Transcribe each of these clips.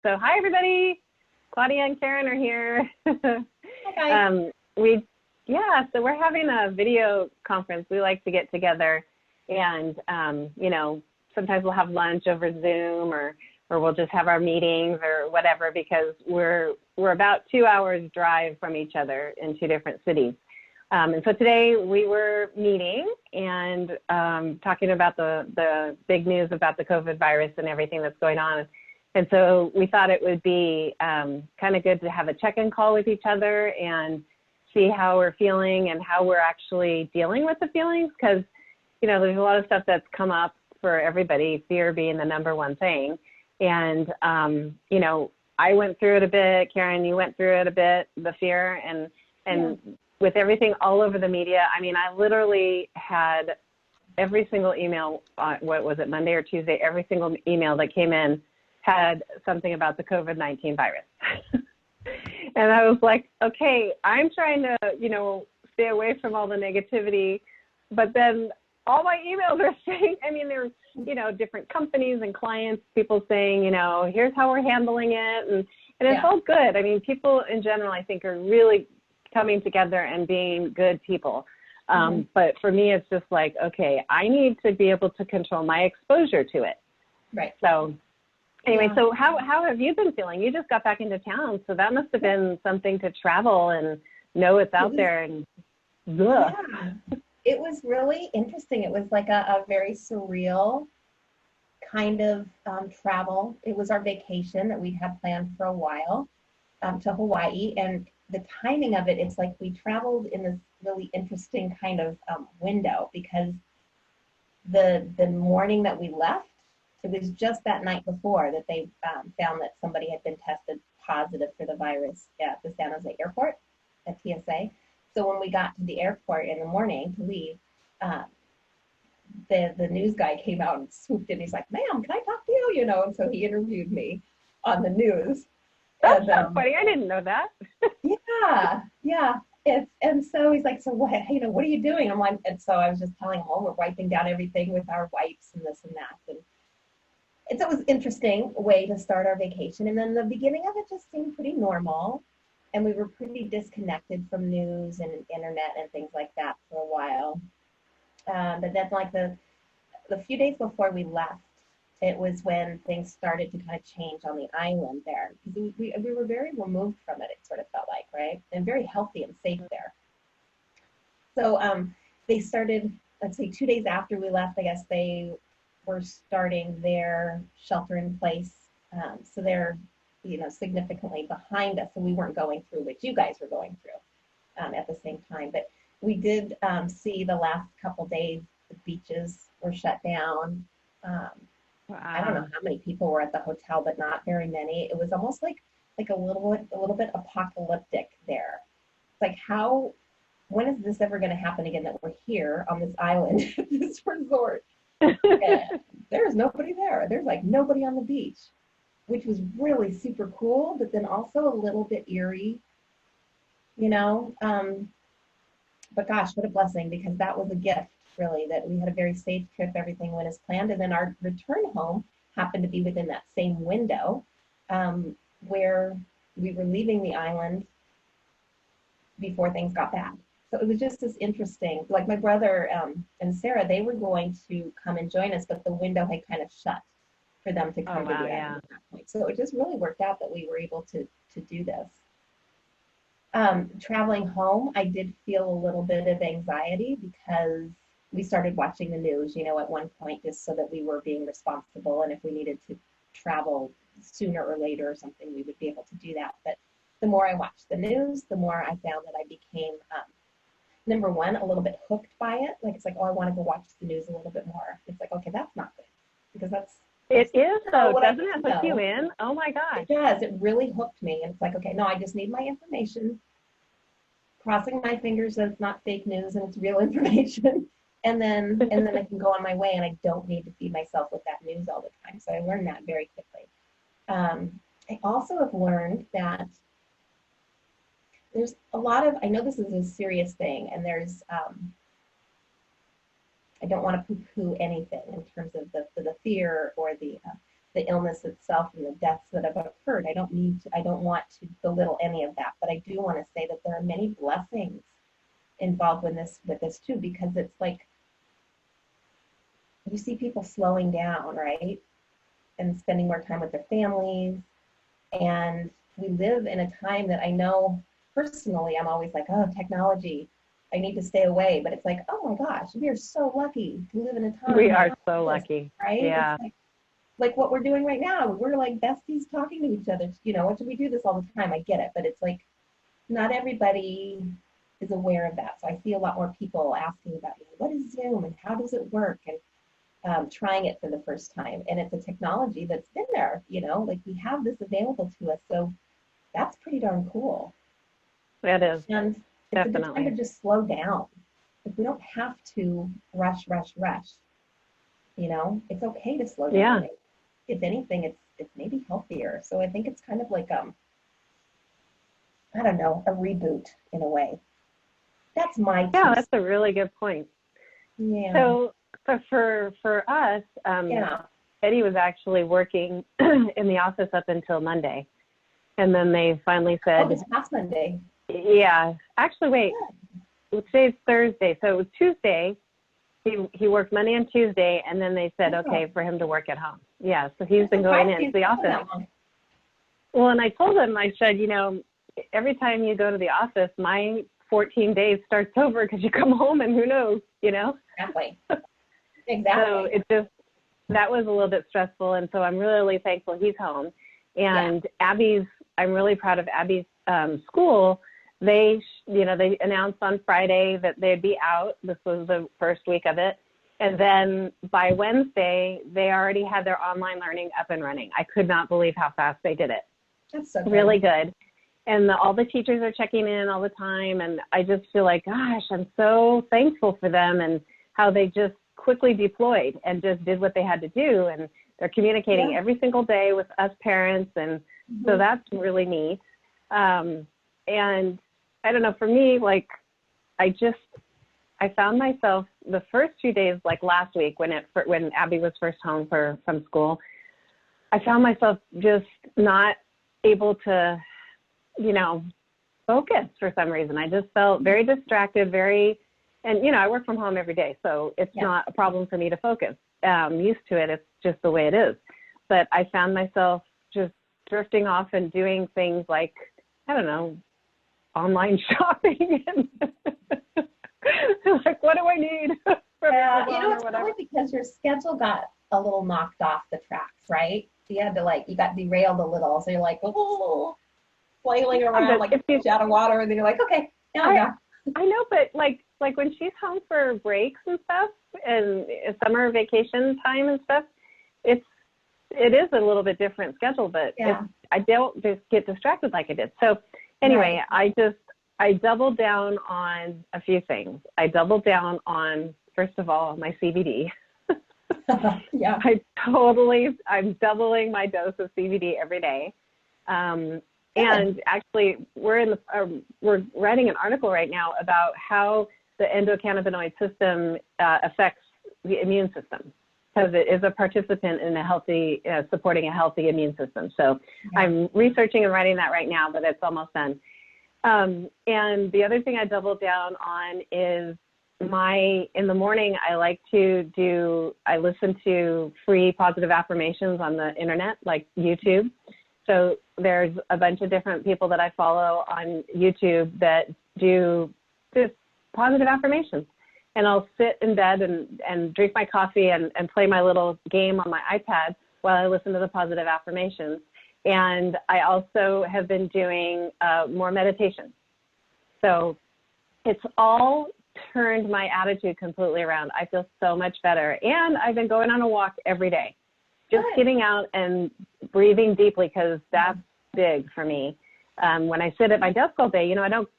So hi, everybody. Claudia and Karen are here. Hi, So we're having a video conference. We like to get together and, sometimes we'll have lunch over Zoom or we'll just have our meetings or whatever, because we're about 2 hours drive from each other in two different cities. And so today we were meeting and talking about the big news about the COVID virus and everything that's going on. And so we thought it would be kind of good to have a check-in call with each other and see how we're feeling and how we're actually dealing with the feelings, because, there's a lot of stuff that's come up for everybody, fear being the number one thing. And, I went through it a bit. Karen, you went through it a bit, the fear, and with everything all over the media. I mean, I literally had every single email, what was it, Monday or Tuesday, every single email that came in had something about the COVID-19 virus. And I was like, okay, I'm trying to, stay away from all the negativity, but then all my emails are saying, there's, different companies and clients, people saying, here's how we're handling it. And it's all good. People in general, I think, are really coming together and being good people. But for me, it's just like, okay, I need to be able to control my exposure to it. Right. So anyway, so how have you been feeling? You just got back into town, so that must have been something to travel and know it's out there. And yeah, it was really interesting. It was like a very surreal kind of travel. It was our vacation that we had planned for a while to Hawaii, and the timing of it, it's like we traveled in this really interesting kind of window, because the morning that we left, it was just that night before that they found that somebody had been tested positive for the virus at the San Jose airport at TSA. So when we got to the airport in the morning to leave, the news guy came out and swooped in. He's like, "Ma'am, can I talk to you?" And so he interviewed me on the news. That's so funny. I didn't know that. Yeah. And so he's like, "So what? What are you doing?" I'm like, and so I was just telling him, "Oh, we're wiping down everything with our wipes and this and that." And so it was an interesting way to start our vacation. And then the beginning of it just seemed pretty normal. And we were pretty disconnected from news and internet and things like that for a while. But then like the few days before we left, it was when things started to kind of change on the island there. Because we were very removed from it sort of felt like, right? And very healthy and safe there. So they started, let's say 2 days after we left, I guess they were starting their shelter in place. So they're, significantly behind us. So we weren't going through what you guys were going through at the same time. But we did see the last couple days, the beaches were shut down. Wow. I don't know how many people were at the hotel, but not very many. It was almost like a little bit apocalyptic there. It's like, when is this ever going to happen again, that we're here on this island, this resort? There's nobody there. There's like nobody on the beach, which was really super cool, but then also a little bit eerie, but gosh, what a blessing, because that was a gift, really, that we had a very safe trip. Everything went as planned. And then our return home happened to be within that same window where we were leaving the island before things got bad. So it was just as interesting. Like my brother and Sarah, they were going to come and join us, but the window had kind of shut for them to come to the island at that point. So it just really worked out that we were able to do this. Traveling home, I did feel a little bit of anxiety because we started watching the news, at one point, just so that we were being responsible. And if we needed to travel sooner or later or something, we would be able to do that. But the more I watched the news, the more I found that I became, number one, a little bit hooked by it. Like, it's like, oh, I want to go watch the news a little bit more. It's like, okay, that's not good, because it is, though. Doesn't it hook you in? Oh my gosh. It does. It really hooked me. And it's like, okay, no, I just need my information. Crossing my fingers that it's not fake news and it's real information. And then I can go on my way, and I don't need to feed myself with that news all the time. So I learned that very quickly. I also have learned that there's a lot of, I know this is a serious thing, and there's, I don't want to poo-poo anything in terms of the fear or the the illness itself and the deaths that have occurred. I don't want to belittle any of that, but I do want to say that there are many blessings involved with this too, because it's like you see people slowing down, right? And spending more time with their families. And we live in a time that I know personally, I'm always like, oh, technology, I need to stay away. But it's like, oh my gosh, we are so lucky to live in a time. We are so lucky. Right? Yeah. It's like what we're doing right now. We're like besties talking to each other. You know, we do this all the time. I get it. But it's like, not everybody is aware of that. So I see a lot more people asking about, what is Zoom and how does it work? And trying it for the first time. And it's a technology that's been there, like we have this available to us. So that's pretty darn cool. That is. And it's definitely. a good time to just slow down. Like we don't have to rush. It's okay to slow down. Yeah. If anything, it's maybe healthier. So I think it's kind of like, I don't know, a reboot in a way. That's my Yeah, that's a really good point. Yeah. So for us, Eddie was actually working in the office up until Monday. And then they finally said... Oh, this past Monday. Yeah. Actually, wait. Today's Thursday. So it was Tuesday. He worked Monday and Tuesday, and then they said, okay, for him to work at home. Yeah, so he's been going into the office. Well, and I told him, I said, every time you go to the office, my 14 days starts over because you come home and who knows, Exactly. So that was a little bit stressful. And so I'm really thankful he's home. And I'm really proud of Abby's school. They announced on Friday that they'd be out. This was the first week of it. And then by Wednesday, they already had their online learning up and running. I could not believe how fast they did it. That's so good. Really good. And all the teachers are checking in all the time. And I just feel like, gosh, I'm so thankful for them and how they just quickly deployed and just did what they had to do. And they're communicating every single day with us parents. And so that's really neat. And I don't know, for me, like, I found myself the first few days, like last week when Abby was first home from school, I found myself just not able to, focus for some reason. I just felt very distracted, and I work from home every day, so it's not a problem for me to focus. I'm used to it. It's just the way it is. But I found myself just drifting off and doing things like, I don't know, online shopping and like, what do I need? It's probably because your schedule got a little knocked off the tracks, right? So you got derailed a little. So you're like, flailing around like a fish out of water, and then you're like, okay, now I'm back. I know, but like when she's home for breaks and stuff and summer vacation time and stuff, it is a little bit different schedule, but I don't just get distracted like I did. So anyway, I doubled down on a few things. I doubled down on, first of all, my CBD. I'm doubling my dose of CBD every day. And actually, we're writing an article right now about how the endocannabinoid system affects the immune system, because it is a participant in supporting a healthy immune system. So I'm researching and writing that right now, but it's almost done. And the other thing I doubled down on is in the morning, I listen to free positive affirmations on the internet, like YouTube. So there's a bunch of different people that I follow on YouTube that do just positive affirmations. And I'll sit in bed and drink my coffee and play my little game on my iPad while I listen to the positive affirmations. And I also have been doing more meditation. So it's all turned my attitude completely around. I feel so much better. And I've been going on a walk every day, just getting out and breathing deeply, because that's big for me. When I sit at my desk all day,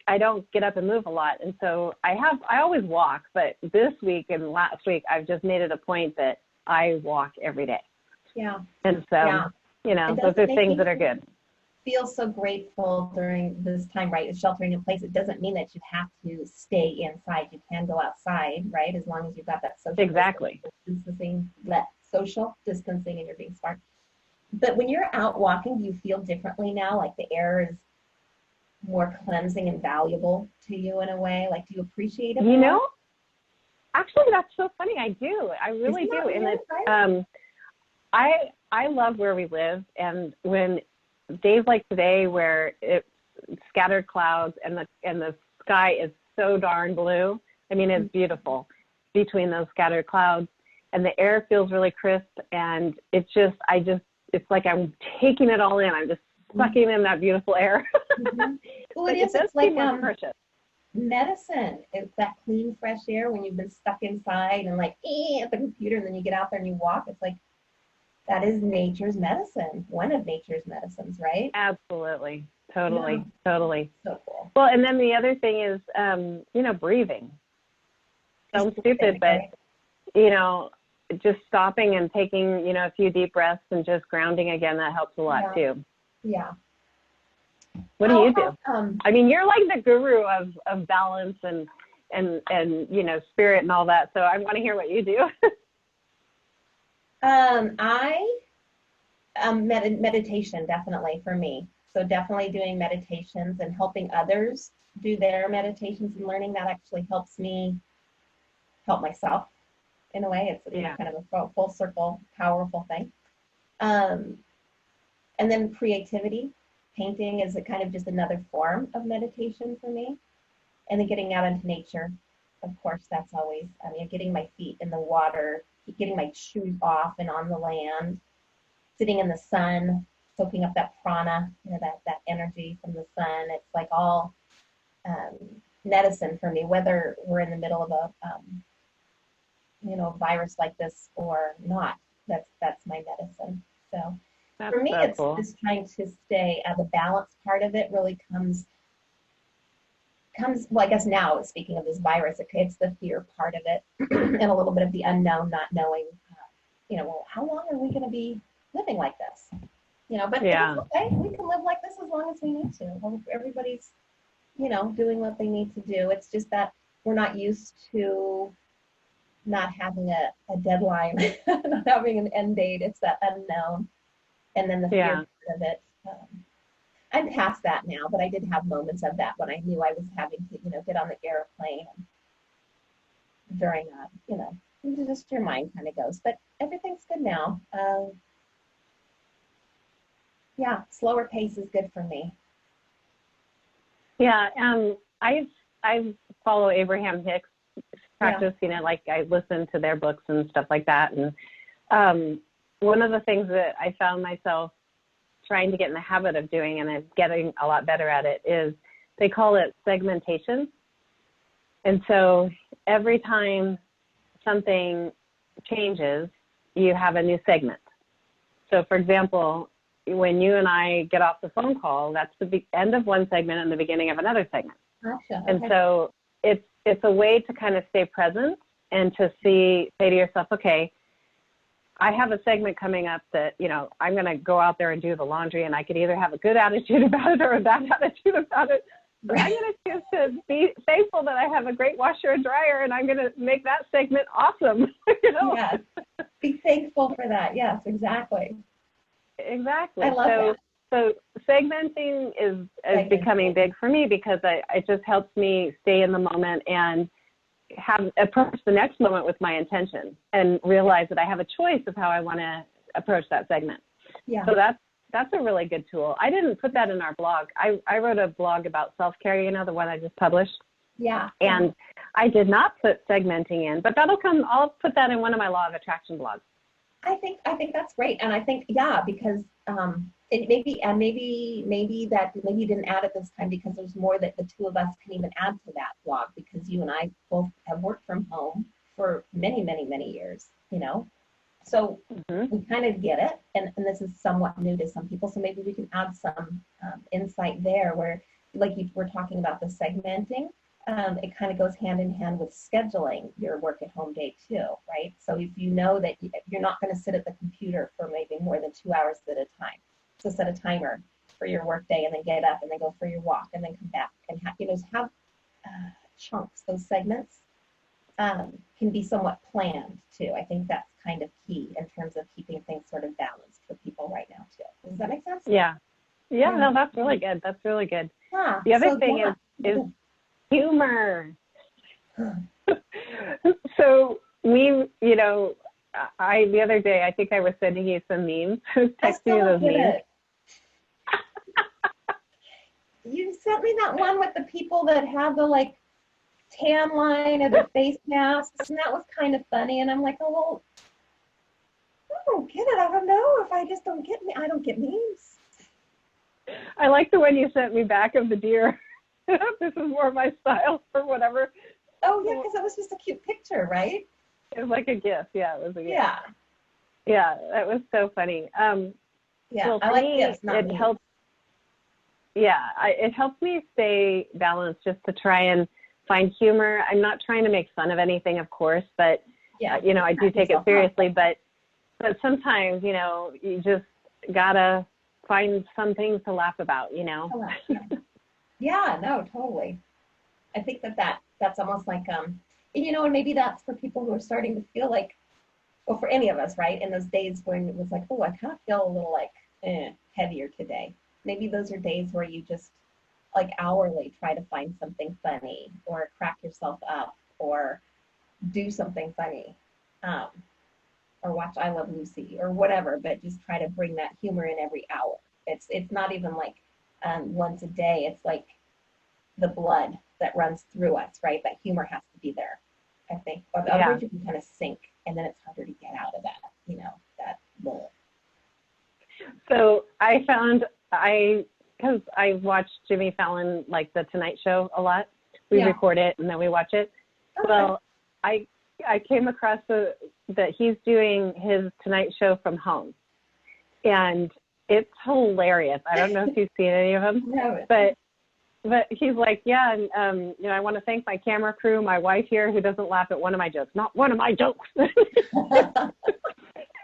I don't get up and move a lot. And so I always walk, but this week and last week, I've just made it a point that I walk every day. Yeah. And so, those are things that are good. Feel so grateful during this time, right? Sheltering in place. It doesn't mean that you have to stay inside. You can go outside, right? As long as you've got that social distancing, social distancing, and you're being smart. But when you're out walking, do you feel differently now? Like the air is more cleansing and valuable to you in a way? Like, do you appreciate it more? You know, actually, that's so funny. I do. I really do. And it's, I love where we live. And when days like today, where it's scattered clouds and the sky is so darn blue, I mean, it's beautiful between those scattered clouds, and the air feels really crisp. And it's just, it's like I'm taking it all in. I'm just sucking in that beautiful air. Well, it is. It's like medicine. It's that clean, fresh air when you've been stuck inside and like at the computer, and then you get out there and you walk. It's like that is nature's medicine. One of nature's medicines, right? Absolutely, totally, totally. So cool. Well, and then the other thing is, you know, breathing. Sounds stupid, but you know, just stopping and taking, you know, a few deep breaths and just grounding again, that helps a lot too. Yeah. What do you do? I mean, you're like the guru of balance and you know, spirit and all that. So I want to hear what you do. Meditation, definitely for me. So definitely doing meditations and helping others do their meditations and learning that actually helps me help myself in a way. It's kind of a full circle, powerful thing. And then creativity. Painting is a kind of just another form of meditation for me. And then getting out into nature. Of course, that's always, I mean, getting my feet in the water, getting my shoes off and on the land, sitting in the sun, soaking up that prana, you know, that energy from the sun. It's like all medicine for me, whether we're in the middle of a, you know, virus like this or not. That's my medicine. So for me, it's just trying to stay, the balance part of it really comes, well, I guess now, speaking of this virus, it's the fear part of it and a little bit of the unknown, not knowing, you know, well, how long are we going to be living like this? You know, but it's okay. We can live like this as long as we need to. Well, everybody's, you know, doing what they need to do. It's just that we're not used to not having a deadline, not having an end date. It's that unknown. And then the fear part of it. I'm past that now, but I did have moments of that when I knew I was having to, you know, get on the airplane during you know, just your mind kind of goes. But everything's good now. Yeah, slower pace is good for me. Yeah, I follow Abraham Hicks practice, you know, like I listen to their books and stuff like that. And one of the things that I found myself trying to get in the habit of doing, and I'm getting a lot better at it, is they call it segmentation. And so every time something changes, you have a new segment. So for example, when you and I get off the phone call, that's the end of one segment and the beginning of another segment. Gotcha. And so it's a way to kind of stay present and to say to yourself, okay, I have a segment coming up that, you know, I'm going to go out there and do the laundry, and I could either have a good attitude about it or a bad attitude about it. But I'm going to choose to be thankful that I have a great washer and dryer, and I'm going to make that segment awesome. You know? Yes. Be thankful for that. Yes, exactly. Exactly. I love that. So segmenting is becoming big for me because it just helps me stay in the moment and approach the next moment with my intention and realize that I have a choice of how I want to approach that segment. Yeah. So that's a really good tool. I didn't put that in our blog. I wrote a blog about self-care, you know, the one I just published. Yeah. And I did not put segmenting in, but that'll come. I'll put that in one of my law of attraction blogs. I think that's great. And I think, because it maybe you didn't add it this time because there's more that the two of us can even add to that blog, because you and I both have worked from home for many, many, many years, you know. So we kind of get it. And this is somewhat new to some people. So maybe we can add some insight there where, like you were talking about the segmenting. It kind of goes hand in hand with scheduling your work at home day too, right? So if you know that you're not going to sit at the computer for maybe more than 2 hours at a time, so set a timer for your work day and then get up and then go for your walk and then come back and have chunks. Those segments can be somewhat planned too. I think that's kind of key in terms of keeping things sort of balanced for people right now too. Does that make sense? Yeah. Yeah, no, that's really good. That's really good. Yeah. The other thing is humor. So we, you know, the other day, I think I was sending you some memes. I was texting you those memes. You sent me that one with the people that have the like tan line or the face masks, and that was kind of funny. And I'm like, oh, well, I don't get it. I don't know if I just don't get me. I don't get memes. I like the one you sent me back of the deer. This is more my style or whatever. Oh, yeah, because it was just a cute picture, right? It was like a GIF. Yeah, it was a GIF. Yeah. Yeah, that was so funny. Yeah, well, I like GIFs, not memes. Helps. Yeah, it helps me stay balanced just to try and find humor. I'm not trying to make fun of anything, of course, but you know, I do take it seriously. But sometimes, you know, you just gotta find some things to laugh about, you know. Yeah, no, totally. I think that's almost like you know, and maybe that's for people who are starting to feel like, well, for any of us, right? In those days when it was like, oh, I kind of feel a little like heavier today. Maybe those are days where you just like hourly try to find something funny or crack yourself up or do something funny, or watch I Love Lucy or whatever, but just try to bring that humor in every hour. It's not even like once a day. It's like the blood that runs through us, right? That humor has to be there, I think. Otherwise you can kind of sink, and then it's harder to get out of that, you know, that bowl. So I found, because I watch Jimmy Fallon, like the Tonight Show a lot. We record it and then we watch it. Okay. Well, I came across that he's doing his Tonight Show from home, and it's hilarious. I don't know if you've seen any of them, no. but he's like, yeah, and you know, I want to thank my camera crew, my wife here, who doesn't laugh at one of my jokes. Not one of my jokes.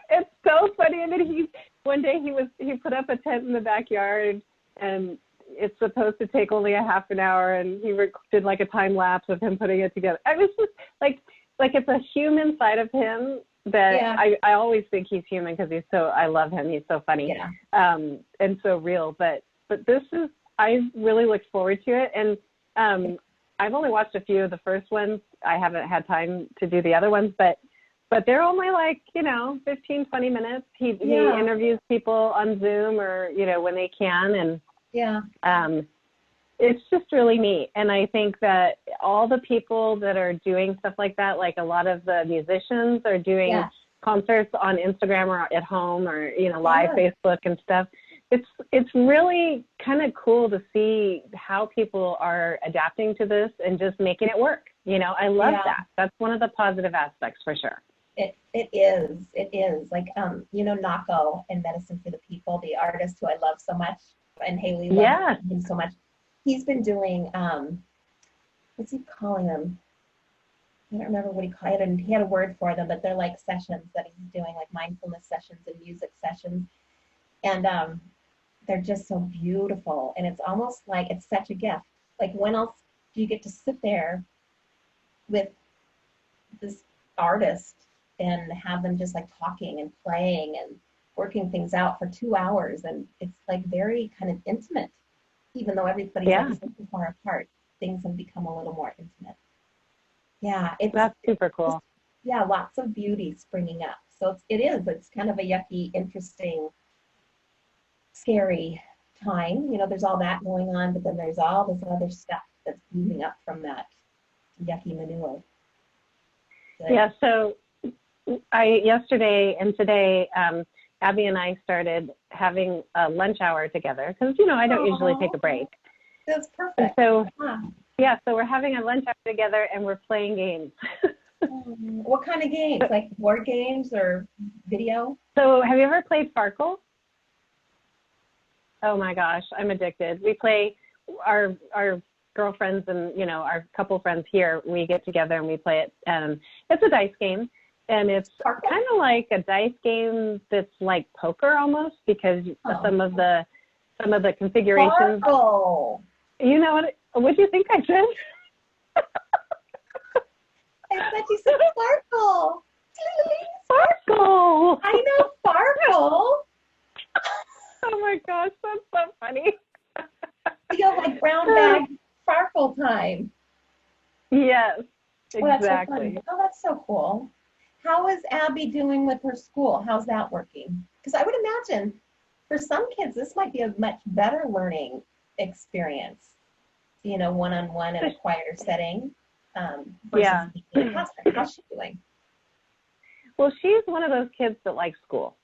It's so funny. And then one day he put up a tent in the backyard, and it's supposed to take only a half an hour, and he did like a time lapse of him putting it together. I was just like it's a human side of him that I always think he's human because I love him. He's so funny, and so real. But this is, I really look forward to it. And I've only watched a few of the first ones. I haven't had time to do the other ones, but they're only like, you know, 15, 20 minutes. He interviews people on Zoom or, you know, when they can. And it's just really neat. And I think that all the people that are doing stuff like that, like a lot of the musicians are doing concerts on Instagram or at home or, you know, live Facebook and stuff. It's really kind of cool to see how people are adapting to this and just making it work. You know, I love that. That's one of the positive aspects for sure. It is like, you know, Nako and Medicine for the People, the artist who I love so much, and Haley loves him so much. He's been doing, what's he calling them? I don't remember what he called it. He had a word for them, but they're like sessions that he's doing, like mindfulness sessions and music sessions. And they're just so beautiful. And it's almost like it's such a gift. Like, when else do you get to sit there with this artist and have them just like talking and playing and working things out for 2 hours? And it's like very kind of intimate, even though everybody's like so far apart. Things have become a little more intimate. Yeah, that's super cool. Lots of beauty springing up. So it's kind of a yucky, interesting, scary time. You know, there's all that going on, but then there's all this other stuff that's moving up from that yucky manure. Good. Yeah, so yesterday and today, Abby and I started having a lunch hour together because, you know, I don't usually take a break. That's perfect. And so, so we're having a lunch hour together and we're playing games. What kind of games? Like board games or video? So have you ever played Farkle? Oh my gosh, I'm addicted. We play, our girlfriends and, you know, our couple friends here, we get together and we play it. It's a dice game, and it's kind of like a dice game that's like poker almost, because some of the configurations. Farkle. You know what do you think I said? I thought you said Farkle. Sparkle. I know Sparkle. Oh my gosh, that's so funny. Like brown bag Sparkle time. Yes, Oh, that's so exactly. funny. Oh, that's so cool. How is Abby doing with her school? How's that working? Because I would imagine for some kids, this might be a much better learning experience, one-on-one in a quieter setting versus being in a classroom. How's she doing? Well, she's one of those kids that likes school.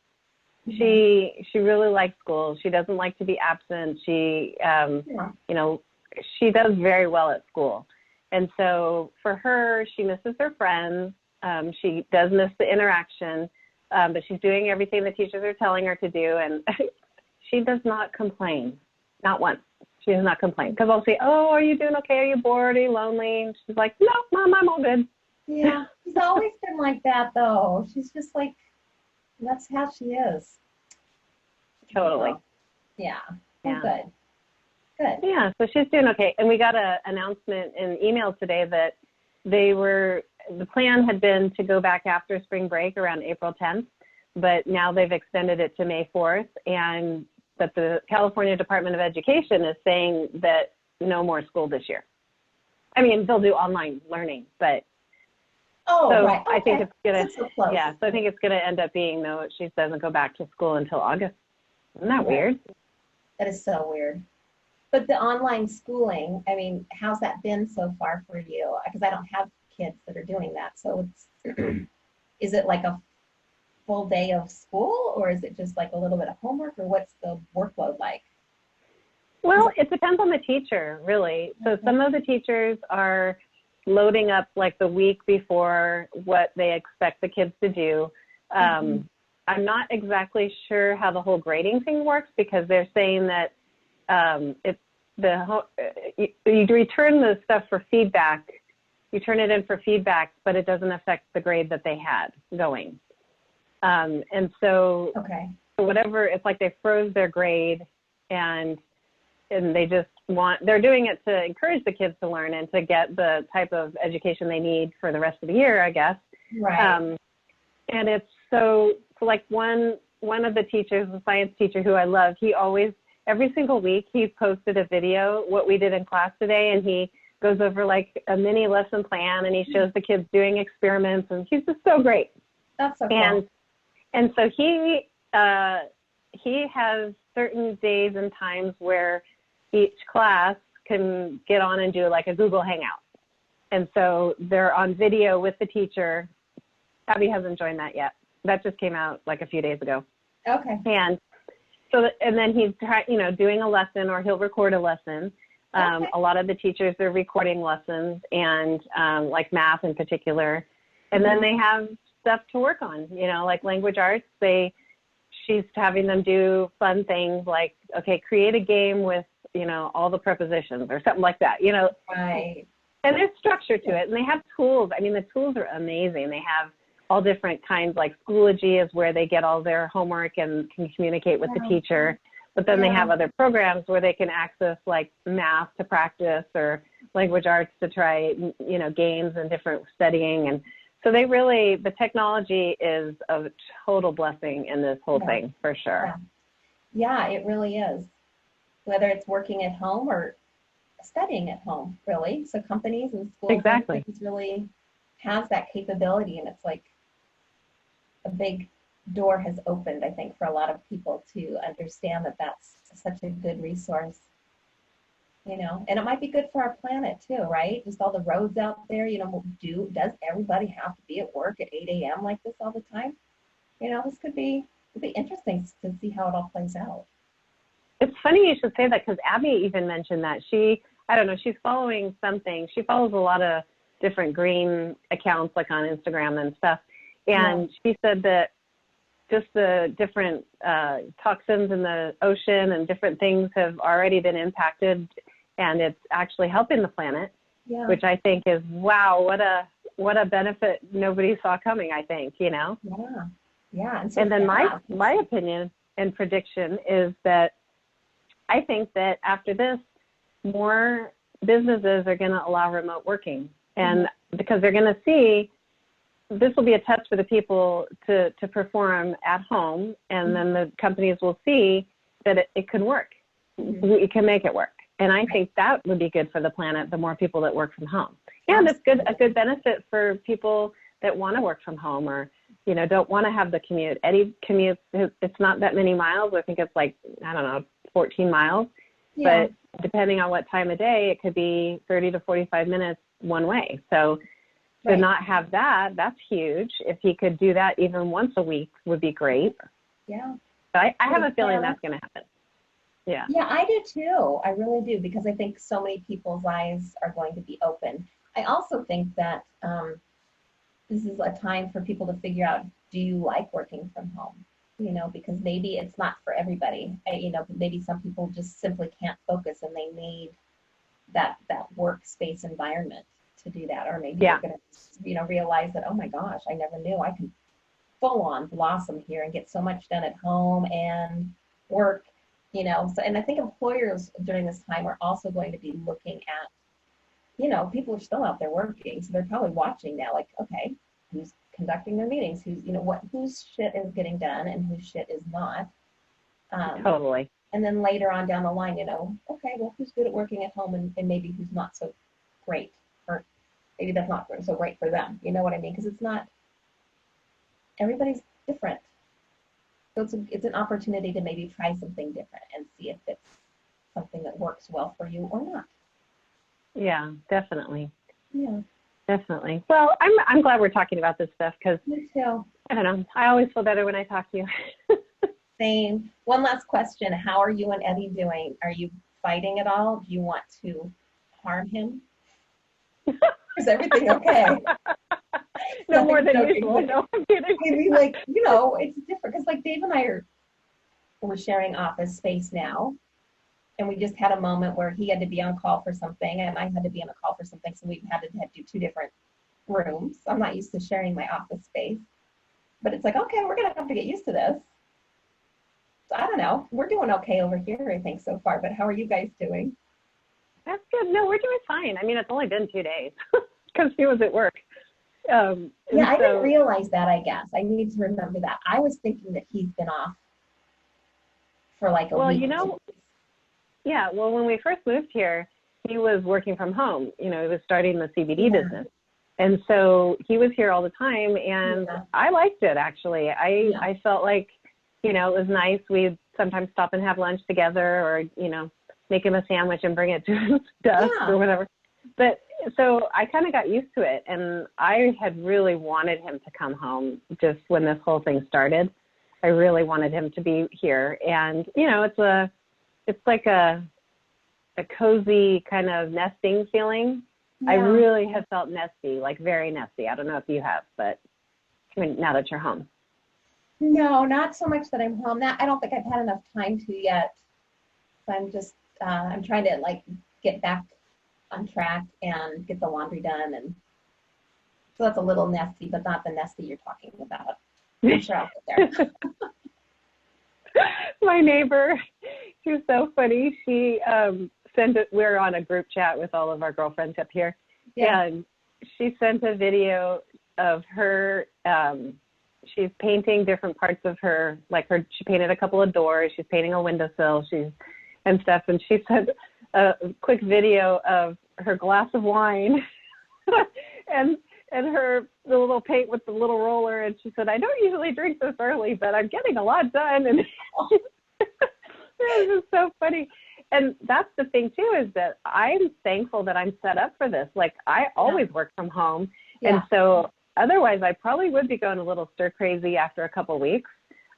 She really likes school. She doesn't like to be absent. She, she does very well at school. And so for her, she misses her friends. She does miss the interaction, but she's doing everything the teachers are telling her to do. And she does not complain, not once. She does not complain. Because I'll say, oh, are you doing okay? Are you bored? Are you lonely? And she's like, no, Mom, I'm all good. Yeah, she's always been like that, though. She's just like, that's how she is. Totally. Yeah. Oh, good. Good. Yeah, so she's doing okay. And we got an announcement in email today that the plan had been to go back after spring break around April 10th, but now they've extended it to May 4th. And that the California Department of Education is saying that no more school this year. I mean, they'll do online learning, but right. Okay. I think it's gonna, so close. yeah. So I think it's gonna end up being no. She doesn't go back to school until August. Isn't that weird? That is so weird. But the online schooling, I mean, how's that been so far for you? Because I don't have kids that are doing that. So is it like a full day of school, or is it just like a little bit of homework, or what's the workload like? Well, it depends on the teacher, really. So some of the teachers are loading up like the week before what they expect the kids to do. I'm not exactly sure how the whole grading thing works, because they're saying that you return the stuff for feedback. You turn it in for feedback, but it doesn't affect the grade that they had going. And so whatever, it's like they froze their grade, and they just they're doing it to encourage the kids to learn and to get the type of education they need for the rest of the year, I guess. Right. And it's so like one of the teachers, the science teacher who I love, he always, every single week, he posted a video, what we did in class today, and he goes over like a mini lesson plan, and he shows the kids doing experiments, and he's just so great. That's so cool. And so he has certain days and times where each class can get on and do like a Google Hangout. And so they're on video with the teacher. Abby hasn't joined that yet. That just came out like a few days ago. Okay. And so, and then he's doing a lesson, or he'll record a lesson. A lot of the teachers are recording lessons, and like math in particular. And then they have stuff to work on, like language arts. She's having them do fun things like, okay, create a game with, all the prepositions or something like that, Right. And there's structure to it, and they have tools. I mean, the tools are amazing. They have all different kinds, like Schoology is where they get all their homework and can communicate with the teacher. But then they have other programs where they can access like math to practice, or language arts to try, games and different studying. And so the technology is a total blessing in this whole thing, for sure. Yeah, it really is. Whether it's working at home or studying at home, really. So companies and schools really has that capability, and it's like a big door has opened, I think, for a lot of people to understand that that's such a good resource, and it might be good for our planet too, right? Just all the roads out there, does everybody have to be at work at 8 a.m. like this all the time? This it'd be interesting to see how it all plays out. It's funny you should say that, because Abby even mentioned that. I don't know, she's following something. She follows a lot of different green accounts like on Instagram and stuff. And she said that just the different toxins in the ocean and different things have already been impacted, and it's actually helping the planet, which I think is, wow, what a benefit nobody saw coming, I think, Yeah. And then my opinion and prediction is that I think that after this, more businesses are going to allow remote working, and because they're going to see this will be a test for the people to perform at home, and then the companies will see that it can work. We can make it work. And I think that would be good for the planet, the more people that work from home. And it's a good benefit for people that want to work from home or, you know, don't want to have the commute. Eddie commutes, it's not that many miles. I think it's like, I don't know, 14 miles. Yeah. But depending on what time of day, it could be 30 to 45 minutes one way. So to not have that, that's huge. If he could do that even once a week would be great. Yeah. So I have a feeling that's going to happen. Yeah. Yeah, I do too. I really do, because I think so many people's eyes are going to be open. I also think that this is a time for people to figure out, do you like working from home? You know, because maybe it's not for everybody. You know, maybe some people just simply can't focus and they need that workspace environment to do that. Or maybe they're going to, you know, realize that, oh my gosh, I never knew I could full on blossom here and get so much done at home and work, you know. So, and I think employers during this time are also going to be looking at, you know, people are still out there working, so they're probably watching now, like, okay, who's conducting their meetings, who's, you know, whose shit is getting done and whose shit is not. Totally. And then later on down the line, you know, okay, well, who's good at working at home and maybe who's not so great, or maybe that's not so great for them. You know what I mean? Because it's not, everybody's different. So it's an opportunity to maybe try something different and see if it's something that works well for you or not. Yeah, definitely. Yeah. Definitely. Well, I'm glad we're talking about this stuff, because me too. I don't know, I always feel better when I talk to you. Same. One last question. How are you and Eddie doing? Are you fighting at all? Do you want to harm him? Is everything okay? No more than usual. No, I'm kidding. I mean, like, you know, it's different because, like, Dave and I we're sharing office space now, and we just had a moment where he had to be on call for something and I had to be on a call for something, so we had to do 2 different rooms. I'm not used to sharing my office space, but it's like, okay, we're gonna have to get used to this. So I don't know. We're doing okay over here, I think, so far. But how are you guys doing? That's good. No, we're doing fine. I mean, it's only been 2 days because he was at work. I didn't realize that, I guess. I need to remember that. I was thinking that he's been off for like a week. Well, you know, yeah, well, when we first moved here, he was working from home. You know, he was starting the CBD business. And so he was here all the time, and I liked it, actually. I felt like, you know, it was nice. We'd sometimes stop and have lunch together, or, you know, make him a sandwich and bring it to his desk or whatever. But so I kind of got used to it, and I had really wanted him to come home just when this whole thing started. I really wanted him to be here. And, you know, it's like a cozy kind of nesting feeling. I really have felt nesty, like very nesty. I don't know if you have, but I mean, now that you're home. No, not so much that I'm home. I don't think I've had enough time to yet. So I'm just, I'm trying to like get back on track and get the laundry done. And so that's a little nesty, but not the nesty you're talking about. I'm sure I'll get there. My neighbor, she was so funny. She sent it. We're on a group chat with all of our girlfriends up here, and she sent a video of her. She's painting different parts of her, like she painted a couple of doors. She's painting a windowsill. And stuff. And she sent a quick video of her glass of wine and the little paint with the little roller. And she said, I don't usually drink this early, but I'm getting a lot done. And it was just so funny. And that's the thing too, is that I'm thankful that I'm set up for this. Like, I always work from home. And so otherwise I probably would be going a little stir crazy after a couple of weeks.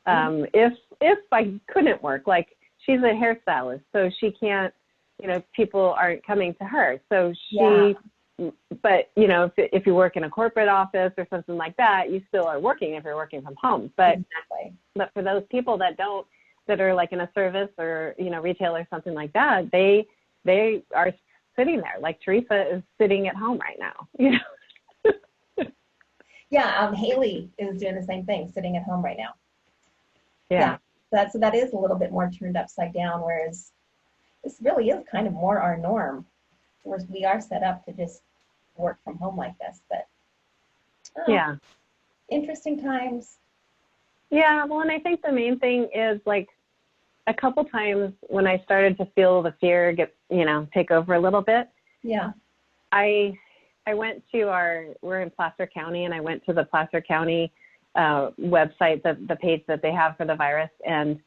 If I couldn't work, like, she's a hairstylist, so she can't, you know, people aren't coming to her. So but, you know, if you work in a corporate office or something like that, you still are working if you're working from home. But, but for those people that are like in a service or, you know, retail or something like that, they are sitting there. Like Teresa is sitting at home right now, you know? Haley is doing the same thing, sitting at home right now. So that is a little bit more turned upside down, whereas this really is kind of more our norm. We are set up to just work from home like this, but interesting times. Yeah, well, and I think the main thing is like a couple times when I started to feel the fear take over a little bit. Yeah. I went to we're in Placer County, and I went to the Placer County website, the page that they have for the virus, and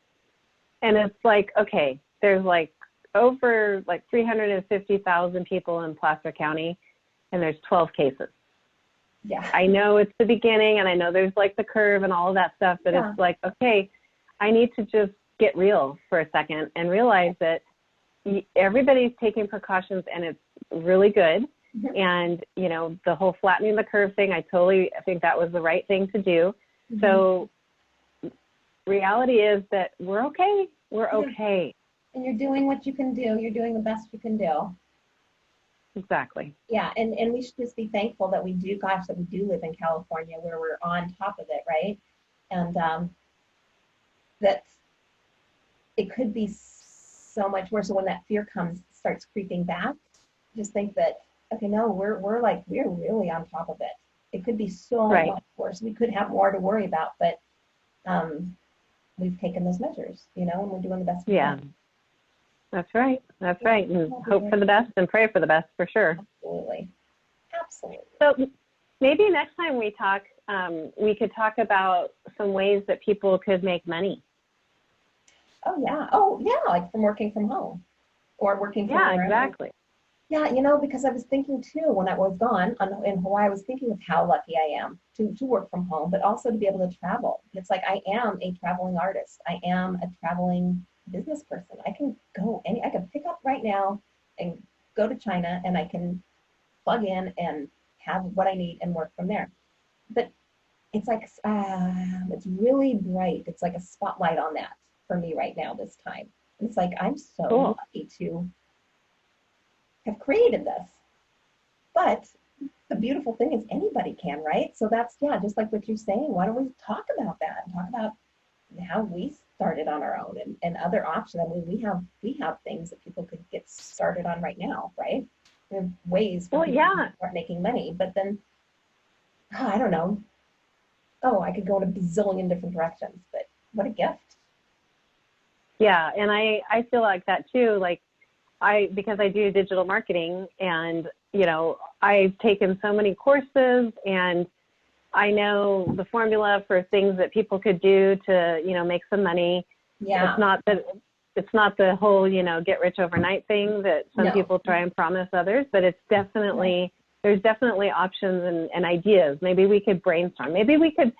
it's like, okay, there's like over like 350,000 people in Placer County, and there's 12 cases. Yeah. I know it's the beginning, and I know there's like the curve and all of that stuff, but It's like, okay, I need to just get real for a second and realize that everybody's taking precautions, and it's really good. Mm-hmm. And, the whole flattening the curve thing, I think that was the right thing to do. Mm-hmm. So reality is that we're okay. We're okay. And you're doing what you can do. You're doing the best you can do. Exactly. Yeah, and we should just be thankful that we do live in California, where we're on top of it, right? And that it could be so much worse. So when that fear starts creeping back, just think that, okay, no, we're really on top of it. It could be so much worse. We could have more to worry about, but we've taken those measures, and we're doing the best we can. That's right. That's right. And hope for the best and pray for the best, for sure. Absolutely. Absolutely. So maybe next time we talk, we could talk about some ways that people could make money. Oh, yeah. Like from working from home or working from wherever. Exactly. Yeah, because I was thinking too, when I was gone in Hawaii, I was thinking of how lucky I am to work from home, but also to be able to travel. It's like I am a traveling artist. I am a traveling business person. I can pick up right now and go to China, and I can plug in and have what I need and work from there. But it's like, it's really bright. It's like a spotlight on that for me right now this time. It's like, I'm so lucky to have created this. But the beautiful thing is anybody can, right? So that's, just like what you're saying. Why don't we talk about that and talk about how we started on our own and other options? I mean, we have things that people could get started on right now, right? There are ways for people to start making money, but then, I don't know. I could go in a bazillion different directions, but what a gift. Yeah, and I feel like that too. Like because I do digital marketing, and I've taken so many courses, and I know the formula for things that people could do to make some money. Yeah. It's not the whole get rich overnight thing that some people try and promise others, but it's definitely there's definitely options and ideas. Maybe we could brainstorm. Maybe we could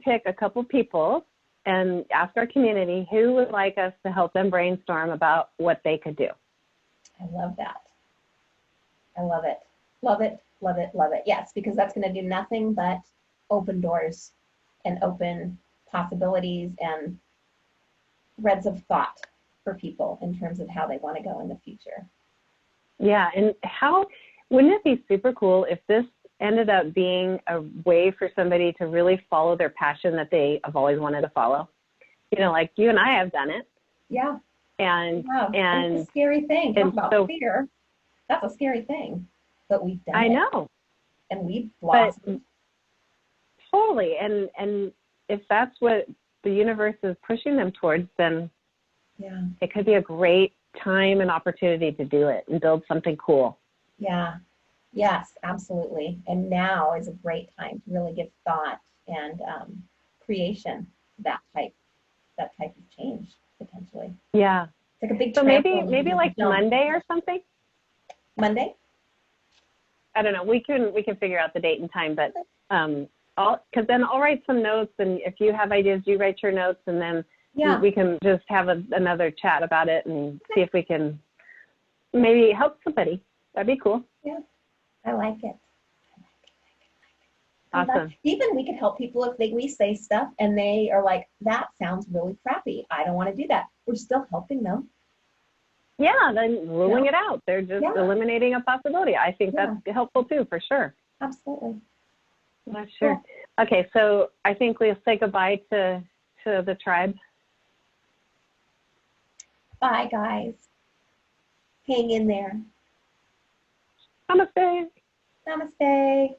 pick a couple people and ask our community who would like us to help them brainstorm about what they could do. I love that. I love it. Love it, love it, love it. Yes, because that's going to do nothing but open doors and open possibilities and threads of thought for people in terms of how they want to go in the future. Yeah, and wouldn't it be super cool if this ended up being a way for somebody to really follow their passion that they have always wanted to follow? Like you and I have done it. Yeah. And it's a scary thing. Talk about fear. That's a scary thing. But we've done it. I know. And we've blossomed. Totally. And if that's what the universe is pushing them towards, then it could be a great time and opportunity to do it and build something cool. Yeah. Yes, absolutely. And now is a great time to really give thought and creation to that type of change potentially. Yeah. It's like a big. So maybe like Monday or something. Monday. I don't know. We can figure out the date and time, but because then I'll write some notes, and if you have ideas, you write your notes, and then we can just have another chat about it and see if we can maybe help somebody. That'd be cool. Yeah, I like it. Awesome. Even we could help people if we say stuff and they are like, that sounds really crappy. I don't want to do that. We're still helping them. Yeah, then ruling it out. They're just eliminating a possibility. I think that's helpful too, for sure. Absolutely. Sure. Cool. Okay, so I think we'll say goodbye to the tribe. Bye, guys. Hang in there. Namaste. Namaste.